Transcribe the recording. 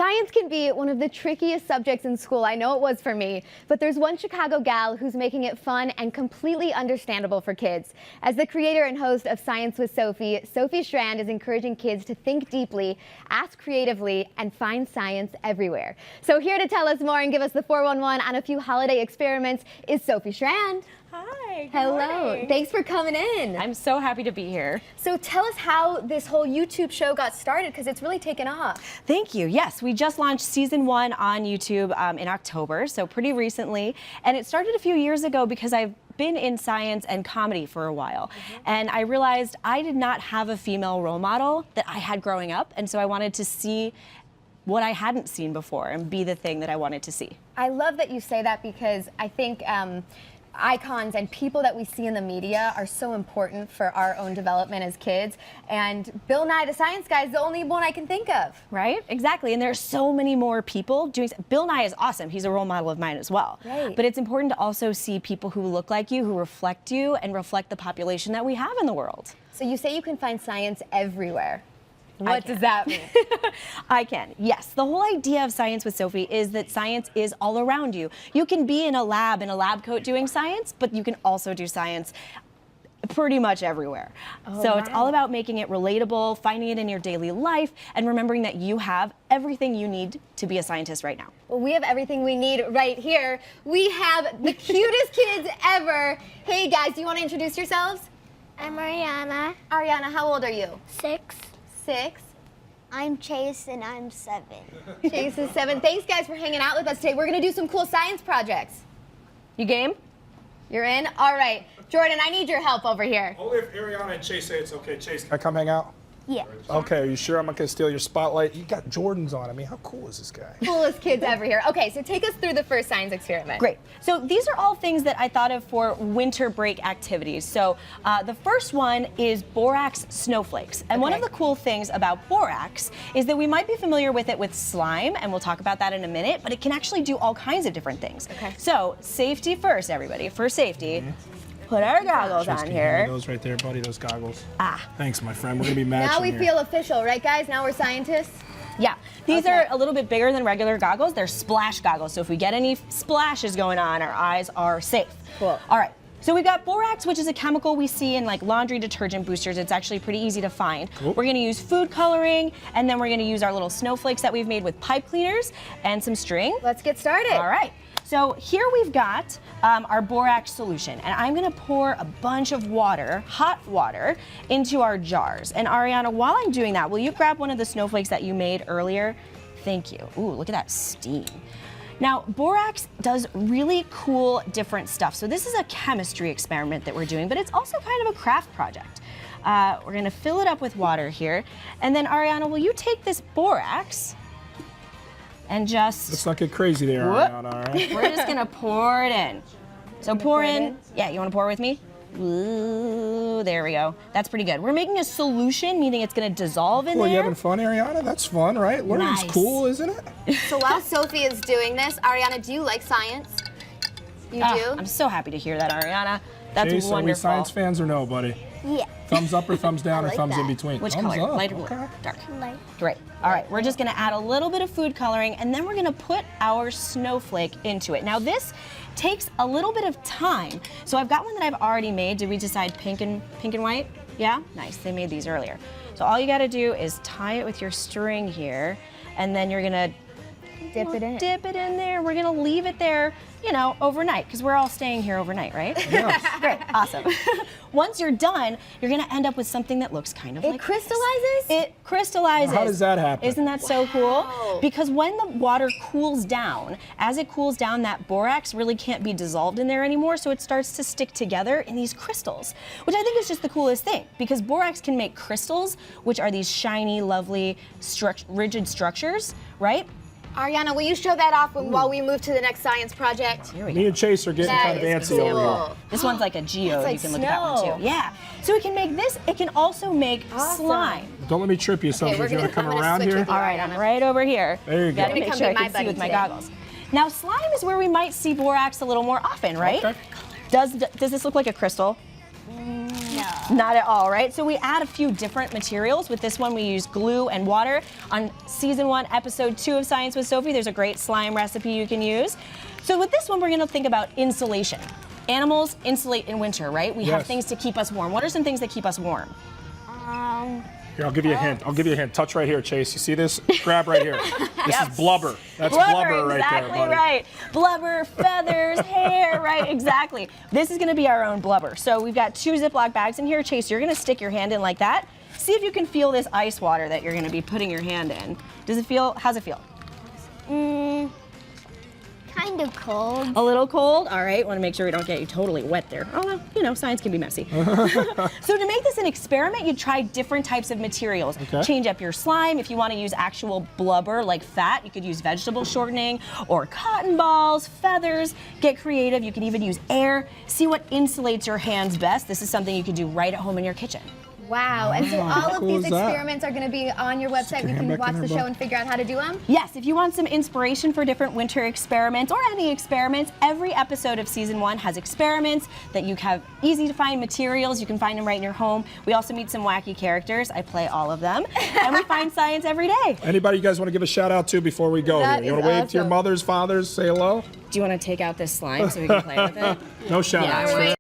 Science can be one of the trickiest subjects in school. I know it was for me, but there's one Chicago gal who's making it fun and completely understandable for kids. As the creator and host of Science with Sophie, Sophie Shrand is encouraging kids to think deeply, ask creatively, and find science everywhere. So here to tell us more and give us the 411 on a few holiday experiments is Sophie Shrand. Hi. Hello. Morning. Thanks for coming in. I'm so happy to be here. So tell us how this whole YouTube show got started, because it's really taken off. Thank you. Yes, we just launched season 1 on YouTube in October, so pretty recently. And it started a few years ago because I've been in science and comedy for a while. And I realized I did not have a female role model that I had growing up. And so I wanted to see what I hadn't seen before and be the thing that I wanted to see. I love that you say that, because I think icons and people that we see in the media are so important for our own development as kids. And Bill Nye the Science Guy is the only one I can think of. Right? Exactly. And there are so many more people doing. Bill Nye is awesome. He's a role model of mine as well. Right. But it's important to also see people who look like you, who reflect you, and reflect the population that we have in the world. So you say you can find science everywhere. What does that mean? I can, yes. The whole idea of Science with Sophie is that science is all around you. You can be in a lab coat doing science, but you can also do science pretty much everywhere. So it's all about making it relatable, finding it in your daily life, and remembering that you have everything you need to be a scientist right now. Well, we have everything we need right here. We have the cutest kids ever. Hey guys, do you want to introduce yourselves? I'm Aryana. Aryana, how old are you? 6. 6. I'm Chase and I'm 7. Chase is 7. Thanks guys for hanging out with us today. We're gonna do some cool science projects. You game? You're in? All right. Jordan, I need your help over here. Only if Aryana and Chase say it's okay. Chase, can I come hang out? Yeah. Okay, are you sure I'm not gonna steal your spotlight? You got Jordans on. I mean, how cool is this guy? Coolest kids ever here. Okay, so take us through the first science experiment. Great. So these are all things that I thought of for winter break activities. So the first one is borax snowflakes. And one of the cool things about borax is that we might be familiar with it with slime, and we'll talk about that in a minute, but it can actually do all kinds of different things. Okay. So safety first, everybody. For safety, put our goggles Chase, on can you hand me here. those right there, buddy, those goggles. Ah. Thanks, my friend. We're gonna be matching Now we here. feel official, right guys? Now we're scientists? Yeah, these Okay. are a little bit bigger than regular goggles. They're splash goggles, so if we get any splashes going on, our eyes are safe. Cool. All right, so we've got borax, which is a chemical we see in like laundry detergent boosters. It's actually pretty easy to find. Cool. We're gonna use food coloring, and then we're gonna use our little snowflakes that we've made with pipe cleaners and some string. Let's get started. All right. So here we've got our borax solution, and I'm gonna pour a bunch of water, hot water, into our jars. And Aryana, while I'm doing that, will you grab one of the snowflakes that you made earlier? Thank you. Ooh, look at that steam. Now, borax does really cool different stuff. So this is a chemistry experiment that we're doing, but it's also kind of a craft project. We're gonna fill it up with water here. And then Aryana, will you take this borax and just... Let's not get crazy there, Whoop. Aryana, all right? We're just gonna pour it in. So pour in. Yeah, you wanna pour with me? Ooh, there we go. That's pretty good. We're making a solution, meaning it's gonna dissolve in Well, there. you having fun, Aryana? That's fun, right? Learning's Nice. cool, isn't it? So while Sophie is doing this, Aryana, do you like science? You Ah, do? I'm so happy to hear that, Aryana. That's Chase, are we wonderful. science fans or no, buddy? Yeah. Thumbs up or thumbs down or like thumbs in that. between? Which thumbs color? up. Light or blue? Okay. Dark. Like, Great. All right, we're just gonna add a little bit of food coloring, and then we're gonna put our snowflake into it. Now this takes a little bit of time. So I've got one that I've already made. Did we decide pink and white? Yeah? Nice, they made these earlier. So all you gotta do is tie it with your string here, and then you're gonna Dip it in. Dip it in there. We're gonna leave it there, you know, overnight, because we're all staying here overnight, right? Yes. Great, awesome. Once you're done, you're gonna end up with something that looks kind of like It crystallizes? this. It crystallizes. How does that happen? Isn't that so cool? Wow. Because when the water cools down, as it cools down, that borax really can't be dissolved in there anymore, so it starts to stick together in these crystals, which I think is just the coolest thing, because borax can make crystals, which are these shiny, lovely, rigid structures, right? Aryana, will you show that off while we move to the next science project? Here we Me go. and Chase are getting That kind of is antsy over cool. here. This one's like a geode. like You can look at that one snow. too. Yeah. So we can make this. It can also make Awesome. slime. Don't let me trip you, Sophie. we're If you want to gonna- come I'm gonna around switch here. with you. All right, I'm right over here. There you go. Gotta make Become sure I my can see buddy with my today. goggles. Now, slime is where we might see borax a little more often, right? Okay. Does this look like a crystal? no. Not at all, right? So we add a few different materials. With this one, we use glue and water. On season 1, episode 2 of Science with Sophie, there's a great slime recipe you can use. So with this one, we're gonna think about insulation. Animals insulate in winter, right? We have things to keep us warm. What are some things that keep us warm? Here, I'll give you a hint. I'll give you a hint. Touch right here, Chase. You see this? Grab right here. This is blubber. That's blubber right there, buddy. Exactly right. Blubber, feathers, hair, right? Exactly. This is going to be our own blubber. So we've got 2 Ziploc bags in here. Chase, you're going to stick your hand in like that. See if you can feel this ice water that you're going to be putting your hand in. Does it feel, how's it feel? Kind of cold. A little cold? All right, want to make sure we don't get you totally wet there. Although, you know, science can be messy. So to make this an experiment, you try different types of materials. Okay. Change up your slime. If you want to use actual blubber like fat, you could use vegetable shortening or cotton balls, feathers. Get creative. You can even use air. See what insulates your hands best. This is something you can do right at home in your kitchen. Wow, and so all of cool these is that? experiments are going to be on your website. We can watch the show and figure out how to do them? Yes, if you want some inspiration for different winter experiments or any experiments, every episode of season 1 has experiments that you have easy to find materials. You can find them right in your home. We also meet some wacky characters. I play all of them. And we find science every day. Anybody you guys want to give a shout out to before we go That here? You want is to wave to your awesome. mothers, fathers, say hello? Do you want to take out this slime so we can play with it? No shout outs. Yeah,